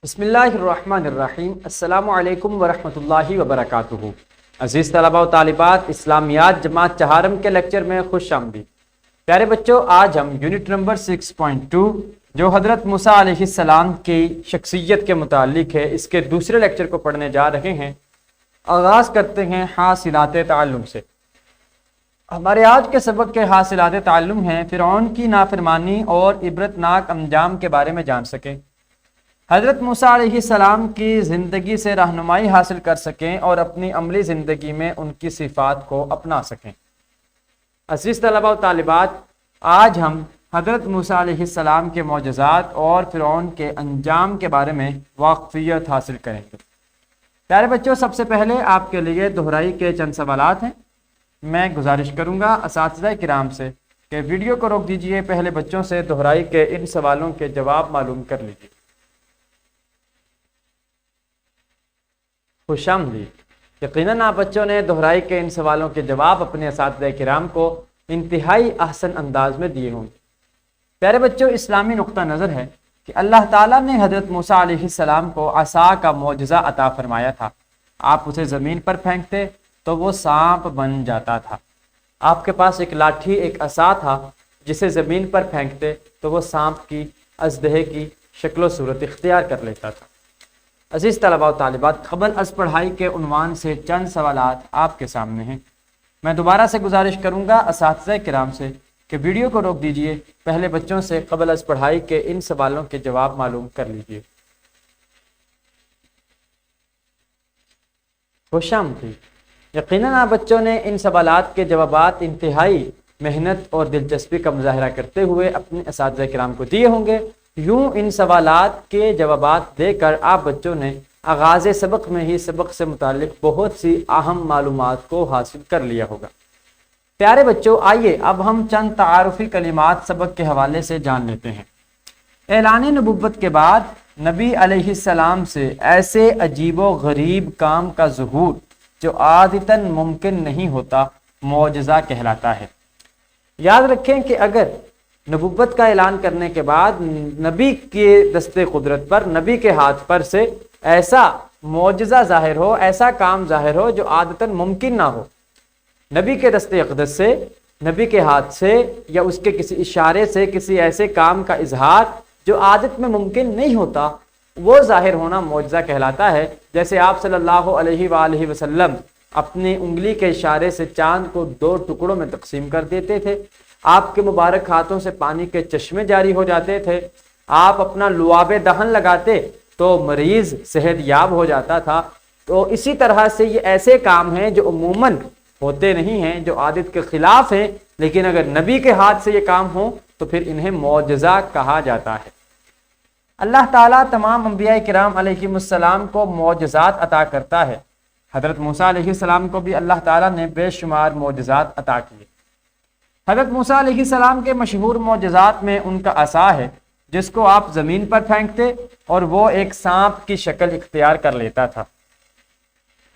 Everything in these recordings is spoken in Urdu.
بسم اللہ الرحمن الرحیم۔ السلام علیکم ورحمۃ اللہ وبرکاتہ۔ عزیز طلباء و طالبات، اسلامیات جماعت چہارم کے لیکچر میں خوش آمدید۔ پیارے بچوں، آج ہم یونٹ نمبر 6.2 جو حضرت موسیٰ علیہ السلام کی شخصیت کے متعلق ہے، اس کے دوسرے لیکچر کو پڑھنے جا رہے ہیں۔ آغاز کرتے ہیں حاصلات تعلم سے۔ ہمارے آج کے سبق کے حاصلات تعلم ہیں فرعون کی نافرمانی اور عبرتناک انجام کے بارے میں جان سکیں، حضرت موسیٰ علیہ السلام کی زندگی سے رہنمائی حاصل کر سکیں اور اپنی عملی زندگی میں ان کی صفات کو اپنا سکیں۔ عزیز طلباء و طالبات، آج ہم حضرت موسیٰ علیہ السلام کے معجزات اور فرعون کے انجام کے بارے میں واقفیت حاصل کریں گے۔ پیارے بچوں، سب سے پہلے آپ کے لیے دہرائی کے چند سوالات ہیں۔ میں گزارش کروں گا اساتذہ کرام سے کہ ویڈیو کو روک دیجئے، پہلے بچوں سے دہرائی کے ان سوالوں کے جواب معلوم کر لیجئے۔ خوش آمدید۔ یقیناً آپ بچوں نے دہرائی کے ان سوالوں کے جواب اپنے اساتذہ کرام کو انتہائی احسن انداز میں دیے ہوں گے۔ پیارے بچوں، اسلامی نقطہ نظر ہے کہ اللہ تعالیٰ نے حضرت موسیٰ علیہ السلام کو عصا کا معجزہ عطا فرمایا تھا۔ آپ اسے زمین پر پھینکتے تو وہ سانپ بن جاتا تھا۔ آپ کے پاس ایک لاٹھی، ایک عصا تھا، جسے زمین پر پھینکتے تو وہ سانپ کی، اژدہے کی شکل و صورت اختیار کر لیتا تھا۔ عزیز طلباء و طالبات، قبل از پڑھائی کے عنوان سے چند سوالات آپ کے سامنے ہیں۔ میں دوبارہ سے گزارش کروں گا اساتذہ کرام سے کہ ویڈیو کو روک دیجئے، پہلے بچوں سے قبل از پڑھائی کے ان سوالوں کے جواب معلوم کر لیجئے۔ خوش آمدید۔ یقیناً آپ بچوں نے ان سوالات کے جوابات انتہائی محنت اور دلچسپی کا مظاہرہ کرتے ہوئے اپنے اساتذہ کرام کو دیے ہوں گے۔ یوں ان سوالات کے جوابات دے کر آپ بچوں نے آغاز سبق میں ہی سبق سے متعلق بہت سی اہم معلومات کو حاصل کر لیا ہوگا۔ پیارے بچوں، آئیے اب ہم چند تعارفی کلمات سبق کے حوالے سے جان لیتے ہیں۔ اعلان نبوت کے بعد نبی علیہ السلام سے ایسے عجیب و غریب کام کا ظہور جو عادتاً ممکن نہیں ہوتا، معجزہ کہلاتا ہے۔ یاد رکھیں کہ اگر نبوت کا اعلان کرنے کے بعد نبی کے دست قدرت پر، نبی کے ہاتھ پر سے ایسا معجزہ ظاہر ہو، ایسا کام ظاہر ہو جو عادتاً ممکن نہ ہو، نبی کے دست اقدس سے، نبی کے ہاتھ سے یا اس کے کسی اشارے سے کسی ایسے کام کا اظہار جو عادت میں ممکن نہیں ہوتا، وہ ظاہر ہونا معجزہ کہلاتا ہے۔ جیسے آپ صلی اللہ علیہ وآلہ وسلم اپنی انگلی کے اشارے سے چاند کو 2 ٹکڑوں میں تقسیم کر دیتے تھے، آپ کے مبارک ہاتھوں سے پانی کے چشمے جاری ہو جاتے تھے، آپ اپنا لعاب دہن لگاتے تو مریض صحت یاب ہو جاتا تھا۔ تو اسی طرح سے یہ ایسے کام ہیں جو عموماً ہوتے نہیں ہیں، جو عادت کے خلاف ہیں، لیکن اگر نبی کے ہاتھ سے یہ کام ہو تو پھر انہیں معجزہ کہا جاتا ہے۔ اللہ تعالیٰ تمام انبیاء کرام علیہم السلام کو معجزات عطا کرتا ہے۔ حضرت موسیٰ علیہ السلام کو بھی اللہ تعالیٰ نے بے شمار معجزات عطا کیے۔ حضرت موسیٰ علیہ السلام کے مشہور معجزات میں ان کا عصا ہے، جس کو آپ زمین پر پھینکتے اور وہ ایک سانپ کی شکل اختیار کر لیتا تھا۔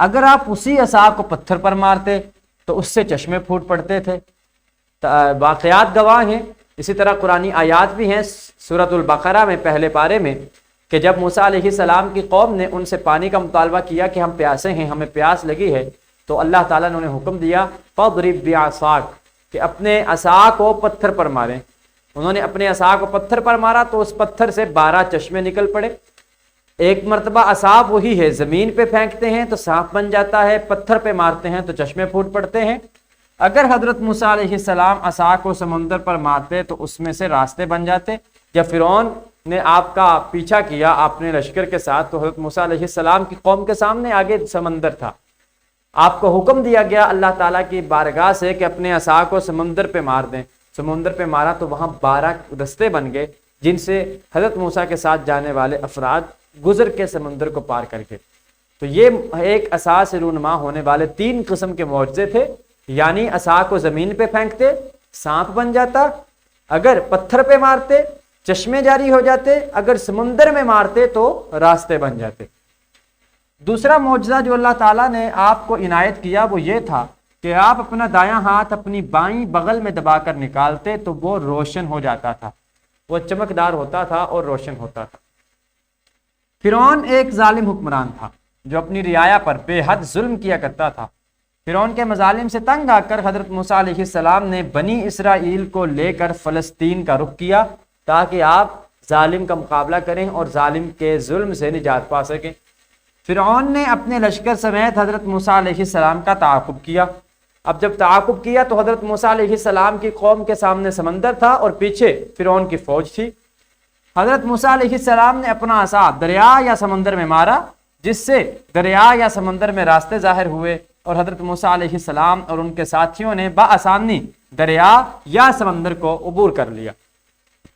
اگر آپ اسی عصا کو پتھر پر مارتے تو اس سے چشمے پھوٹ پڑتے تھے۔ واقعات گواہ ہیں، اسی طرح قرآنی آیات بھی ہیں۔ سورۃ البقرہ میں پہلے پارے میں کہ جب موسیٰ علیہ السلام کی قوم نے ان سے پانی کا مطالبہ کیا کہ ہم پیاسے ہیں، ہمیں پیاس لگی ہے، تو اللہ تعالیٰ نے انہیں حکم دیا فَاضْرِبْ بِعَصَاكَ کہ اپنے عصا کو پتھر پر ماریں۔ انہوں نے اپنے عصا کو پتھر پر مارا تو اس پتھر سے 12 چشمے نکل پڑے۔ ایک مرتبہ عصا وہی ہے، زمین پہ پھینکتے ہیں تو سانپ بن جاتا ہے، پتھر پہ مارتے ہیں تو چشمے پھوٹ پڑتے ہیں۔ اگر حضرت موسیٰ علیہ السلام عصا کو سمندر پر مارتے تو اس میں سے راستے بن جاتے۔ جب فرعون نے آپ کا پیچھا کیا اپنے لشکر کے ساتھ تو حضرت موسیٰ علیہ السلام کی قوم کے سامنے آگے سمندر تھا۔ آپ کو حکم دیا گیا اللہ تعالیٰ کی بارگاہ سے کہ اپنے عصا کو سمندر پہ مار دیں۔ سمندر پہ مارا تو وہاں 12 رستے بن گئے، جن سے حضرت موسیٰ کے ساتھ جانے والے افراد گزر کے سمندر کو پار کر گئے۔ تو یہ ایک عصا سے رونما ہونے والے 3 قسم کے معجزے تھے، یعنی عصا کو زمین پہ پھینکتے سانپ بن جاتا، اگر پتھر پہ مارتے چشمے جاری ہو جاتے، اگر سمندر میں مارتے تو راستے بن جاتے۔ دوسرا معجزہ جو اللہ تعالیٰ نے آپ کو عنایت کیا وہ یہ تھا کہ آپ اپنا دایاں ہاتھ اپنی بائیں بغل میں دبا کر نکالتے تو وہ روشن ہو جاتا تھا، وہ چمکدار ہوتا تھا اور روشن ہوتا تھا۔ فرعون ایک ظالم حکمران تھا جو اپنی رعایا پر بے حد ظلم کیا کرتا تھا۔ فرعون کے مظالم سے تنگ آ کر حضرت موسیٰ علیہ السلام نے بنی اسرائیل کو لے کر فلسطین کا رخ کیا تاکہ آپ ظالم کا مقابلہ کریں اور ظالم کے ظلم سے نجات پا سکیں۔ فرعون نے اپنے لشکر سمیت حضرت موسیٰ علیہ السلام کا تعاقب کیا۔ اب جب تعاقب کیا تو حضرت موسیٰ علیہ السلام کی قوم کے سامنے سمندر تھا اور پیچھے فرعون کی فوج تھی۔ حضرت موسیٰ علیہ السلام نے اپنا عصا دریا یا سمندر میں مارا، جس سے دریا یا سمندر میں راستے ظاہر ہوئے اور حضرت موسیٰ علیہ السلام اور ان کے ساتھیوں نے بآسانی دریا یا سمندر کو عبور کر لیا۔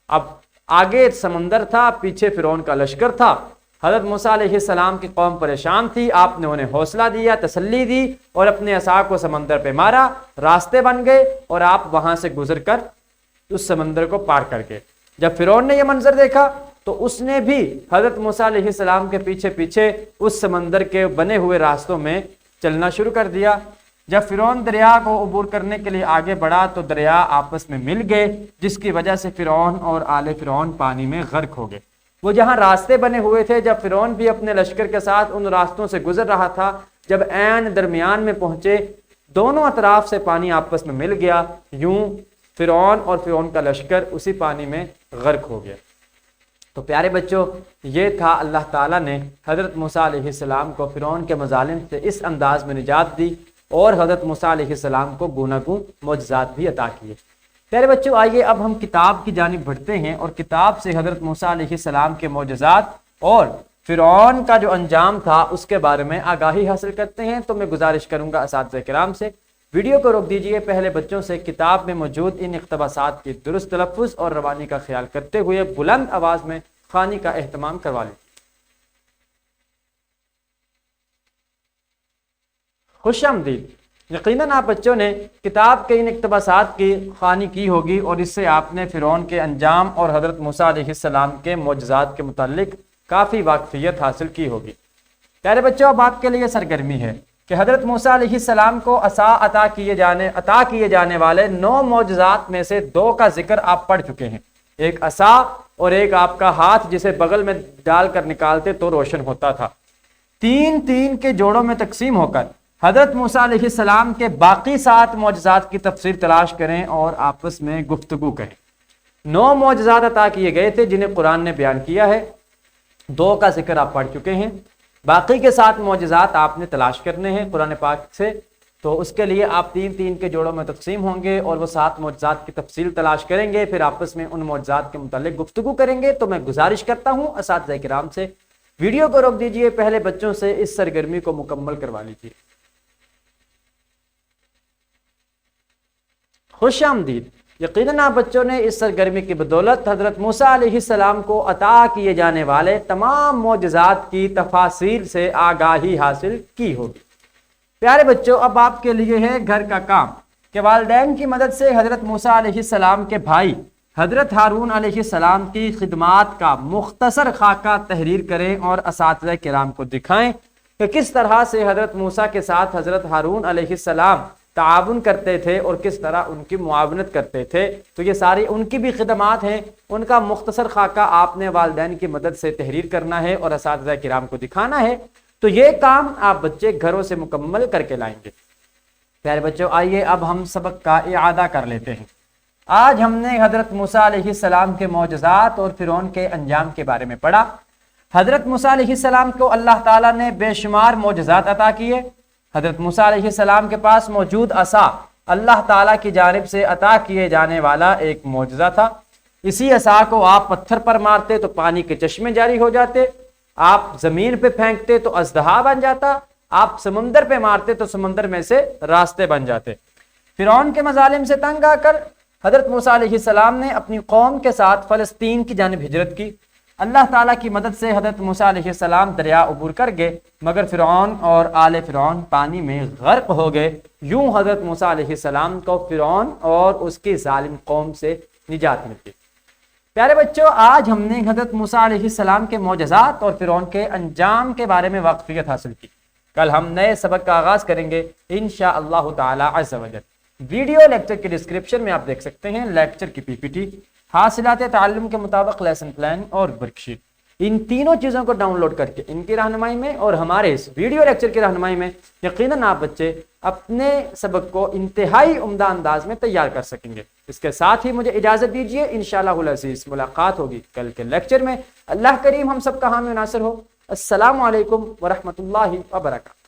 اب آگے سمندر تھا، پیچھے فرعون کا لشکر تھا۔ حضرت موسیٰ علیہ السلام کی قوم پریشان تھی، آپ نے انہیں حوصلہ دیا، تسلی دی اور اپنے عصا کو سمندر پہ مارا، راستے بن گئے اور آپ وہاں سے گزر کر اس سمندر کو پار کر گئے۔ جب فرعون نے یہ منظر دیکھا تو اس نے بھی حضرت موسیٰ علیہ السلام کے پیچھے پیچھے اس سمندر کے بنے ہوئے راستوں میں چلنا شروع کر دیا۔ جب فرعون دریا کو عبور کرنے کے لیے آگے بڑھا تو دریا آپس میں مل گئے، جس کی وجہ سے فرعون اور آل فرعون پانی میں غرق ہو گئے۔ وہ جہاں راستے بنے ہوئے تھے، جب فرعون بھی اپنے لشکر کے ساتھ ان راستوں سے گزر رہا تھا، جب عین درمیان میں پہنچے دونوں اطراف سے پانی آپس میں مل گیا، یوں فرعون اور فرعون کا لشکر اسی پانی میں غرق ہو گیا۔ تو پیارے بچوں، یہ تھا اللہ تعالیٰ نے حضرت موسیٰ علیہ السلام کو فرعون کے مظالم سے اس انداز میں نجات دی اور حضرت موسیٰ علیہ السلام کو گوناگوں معجزات بھی عطا کیے۔ پیارے بچوں، آئیے اب ہم کتاب کی جانب بڑھتے ہیں اور کتاب سے حضرت موسیٰ علیہ السلام کے معجزات اور فرعون کا جو انجام تھا اس کے بارے میں آگاہی حاصل کرتے ہیں۔ تو میں گزارش کروں گا اساتذہ کرام سے ویڈیو کو روک دیجئے، پہلے بچوں سے کتاب میں موجود ان اقتباسات کی درست تلفظ اور روانی کا خیال کرتے ہوئے بلند آواز میں خوانی کا اہتمام کروا لیجیے۔ خوش آمدید۔ یقیناً آپ بچوں نے کتاب کے ان اقتباسات کی خوانی کی ہوگی اور اس سے آپ نے فرعون کے انجام اور حضرت موسیٰ علیہ السلام کے معجزات کے متعلق کافی واقفیت حاصل کی ہوگی۔ پیارے بچوں، اب آپ کے لیے سرگرمی ہے کہ حضرت موسیٰ علیہ السلام کو عصا عطا کیے جانے والے 9 معجزات میں سے 2 کا ذکر آپ پڑھ چکے ہیں، ایک عصا اور ایک آپ کا ہاتھ جسے بغل میں ڈال کر نکالتے تو روشن ہوتا تھا۔ 3 کے جوڑوں میں تقسیم ہو کر حضرت موسیٰ علیہ السلام کے باقی 7 معجزات کی تفسیر تلاش کریں اور آپس میں گفتگو کریں۔ 9 معجزات عطا کیے گئے تھے جنہیں قرآن نے بیان کیا ہے، 2 کا ذکر آپ پڑھ چکے ہیں، باقی کے 7 معجزات آپ نے تلاش کرنے ہیں قرآن پاک سے۔ تو اس کے لیے آپ 3 کے جوڑوں میں تقسیم ہوں گے اور وہ 7 معجزات کی تفصیل تلاش کریں گے، پھر آپس میں ان معجزات کے متعلق گفتگو کریں گے۔ تو میں گزارش کرتا ہوں اساتذہ کرام سے ویڈیو کو روک دیجئے، پہلے بچوں سے اس سرگرمی کو مکمل کروا لیجیے۔ خوش آمدید۔ یقیناً آپ بچوں نے اس سرگرمی کی بدولت حضرت موسیٰ علیہ السلام کو عطا کیے جانے والے تمام معجزات کی تفاصیل سے آگاہی حاصل کی ہوگی۔ پیارے بچوں، اب آپ کے لیے ہے گھر کا کام کہ والدین کی مدد سے حضرت موسیٰ علیہ السلام کے بھائی حضرت ہارون علیہ السلام کی خدمات کا مختصر خاکہ تحریر کریں اور اساتذہ کرام کو دکھائیں کہ کس طرح سے حضرت موسیٰ کے ساتھ حضرت ہارون علیہ السلام تعاون کرتے تھے اور کس طرح ان کی معاونت کرتے تھے۔ تو یہ ساری ان کی بھی خدمات ہیں، ان کا مختصر خاکہ آپ نے والدین کی مدد سے تحریر کرنا ہے اور اساتذہ کرام کو دکھانا ہے۔ تو یہ کام آپ بچے گھروں سے مکمل کر کے لائیں گے۔ پیارے بچوں، آئیے اب ہم سبق کا اعادہ کر لیتے ہیں۔ آج ہم نے حضرت موسیٰ علیہ السلام کے معجزات اور فرعون کے انجام کے بارے میں پڑھا۔ حضرت موسیٰ علیہ السلام کو اللہ تعالیٰ نے بے شمار معجزات عطا کیے۔ حضرت موسیٰ علیہ السلام کے پاس موجود عصا اللہ تعالیٰ کی جانب سے عطا کیے جانے والا ایک معجزہ تھا۔ اسی عصا کو آپ پتھر پر مارتے تو پانی کے چشمے جاری ہو جاتے، آپ زمین پہ پھینکتے تو اژدہا بن جاتا، آپ سمندر پہ مارتے تو سمندر میں سے راستے بن جاتے۔ فرعون کے مظالم سے تنگ آ کر حضرت موسیٰ علیہ السلام نے اپنی قوم کے ساتھ فلسطین کی جانب ہجرت کی۔ اللہ تعالیٰ کی مدد سے حضرت موسیٰ علیہ السلام دریا عبور کر گئے، مگر فرعون اور آل فرعون پانی میں غرق ہو گئے۔ یوں حضرت موسیٰ علیہ السلام کو فرعون اور اس کی ظالم قوم سے نجات ملتی۔ پیارے بچوں، آج ہم نے حضرت موسیٰ علیہ السلام کے معجزات اور فرعون کے انجام کے بارے میں واقفیت حاصل کی۔ کل ہم نئے سبق کا آغاز کریں گے انشاءاللہ تعالی عز و جل۔ ویڈیو لیکچر کے ڈسکرپشن میں آپ دیکھ سکتے ہیں لیکچر کی پی پی ٹی، حاصلات تعلم کے مطابق لیسن پلان اور ورک شیٹ۔ ان تینوں چیزوں کو ڈاؤن لوڈ کر کے ان کی رہنمائی میں اور ہمارے اس ویڈیو لیکچر کی رہنمائی میں یقیناً آپ بچے اپنے سبق کو انتہائی عمدہ انداز میں تیار کر سکیں گے۔ اس کے ساتھ ہی مجھے اجازت دیجیے، انشاءاللہ العزیز ملاقات ہوگی کل کے لیکچر میں۔ اللہ کریم ہم سب کا حامی و ناصر ہو۔ السلام علیکم ورحمۃ اللہ وبرکاتہ۔